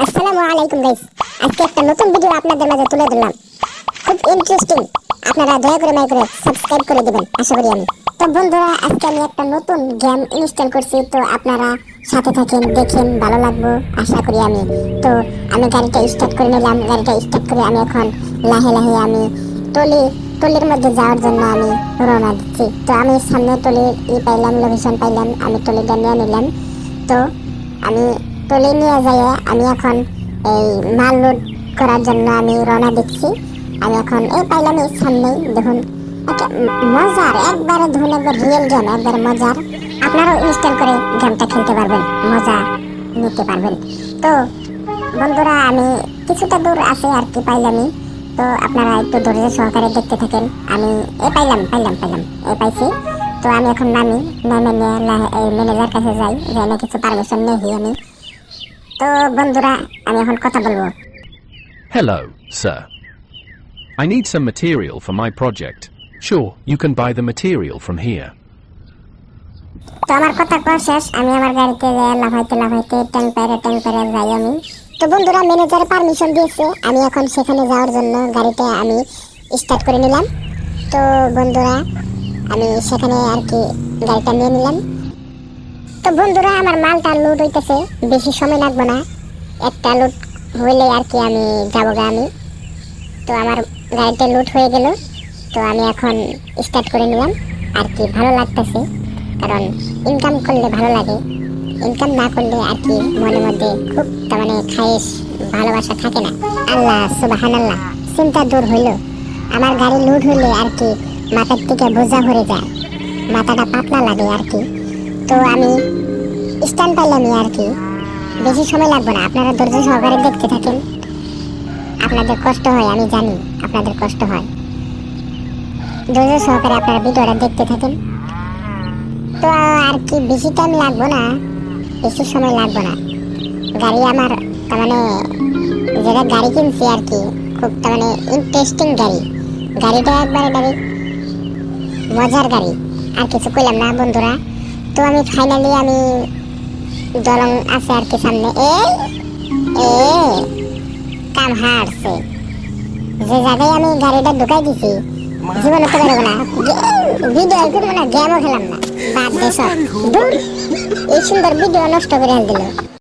আসসালামু আলাইকুম গাইস। আজকে একটা নতুন ভিডিও আপনাদের মাঝে তুলে ধরলাম। খুব ইন্টারেস্টিং। আপনারা দয়া করে মাই করে সাবস্ক্রাইব করে দিবেন আশা করি আমি। তো বন্ধুরা, আজকে আমি একটা নতুন গেম ইনস্টল করছি, তো আপনারা সাথে থাকেন, দেখেন, ভালো লাগবে আশা করি আমি। তো আমি গাড়িটা স্টার্ট করে নিলাম। গাড়িটা স্টার্ট করে আমি এখন লাহে লাহে আমি টলির মধ্যে যাওয়ার জন্য আমি রওনা দিচ্ছি। তো আমি সামনে টলির পাইলাম, লোকেশন পাইলাম, আমি টলিটা নিয়ে নিলাম। তো আমি টলি নিয়ে যাই, আমি এখন এই মাল লোড করার জন্য আমি রওনা দিচ্ছি। আমি এখন এই পাইলাম এই সামনেই দেখুন, একটা মজার একবারে ধরুন একবার রিয়েল গেম, একবার মজার। আপনারাও ইনস্টল করে গেমটা খেলতে পারবেন, মজা নিতে পারবেন। তো বন্ধুরা, আমি কিছুটা দূর আছে আর কি পাইলামই। তো আপনারা একটু ধৈর্য সহকারে দেখতে থাকেন। আমি এই পাইলাম এই পাইছি। তো আমি এখন নামি, নেমে নিয়ে ম্যানেজার কাছে যাই, যাই না কিছু পারমিশন নিয়ে আমি। তো বন্ধুরা, আমি এখন কথা বলবো। Hello, sir. I need some material for my project. Sure, you can buy the material from here. তো আমার কথা কওয়া শেষ, আমি আমার গাড়িতে যাই, লাফাইতে ট্যাঙ্ক পাইরে যাই আমি। তো বন্ধুরা, ম্যানেজার পারমিশন দিয়েছে, আমি এখন সেখানে যাওয়ার জন্য গাড়িটা আমি স্টার্ট করে নিলাম। তো বন্ধুরা, আমি সেখানে আর কি গাড়িটা নিয়ে নিলাম। তো বন্ধুরা, আমার মালটা লোড হইতেছে, বেশি সময় লাগবে না, একটা লোড হইলে আর কি আমি যাবো গা আমি। তো আমার গাড়িটা লোড হয়ে গেল। তো আমি এখন স্টার্ট করে নিলাম আর কি। ভালো লাগতেছে, কারণ ইনকাম করলে ভালো লাগে, ইনকাম না করলে আর কি মনের মধ্যে খুব তার মানে খায়েশ ভালোবাসা থাকে না। আল্লাহ সুবহানাল্লাহ, চিন্তা দূর হইল। আমার গাড়ি লোড হইলে আর কি মাথার থেকে বোঝা ভরে যায়, মাথাটা পাতলা লাগে আর কি। তো আমি স্ট্যান্ড পাইলামই আর কি, বেশি সময় লাগবে না। আপনারা ধৈর্য সহকারে দেখতে থাকেন। আপনাদের কষ্ট হয়, আমি জানি আপনাদের কষ্ট হয়। ধৈর্য সহকারে আপনারা ভিডিওটা দেখতে থাকেন। তো আর কি বেশি টাইম লাগবে না, বেশি সময় লাগবে না। গাড়ি আমার তার মানে যেটা গাড়ি কিনছি আর কি, খুব তার মানে ইন্টারেস্টিং গাড়ি। গাড়িটা একবারে ডাইরেক্ট মজার গাড়ি, আর কিছু কইলাম না বন্ধুরা। তো আমি ফাইনালি আমি দলং আছে আর কি সামনে, কাম হারছে। যে জায়গায় আমি গাড়িটা ঢুকাই দিছি, জীবনে তো বেরোবো না, ভিডিও করবো না, গেমও খেলাম না, বাদ দে সব। এই সুন্দর ভিডিও নষ্ট করে দিল।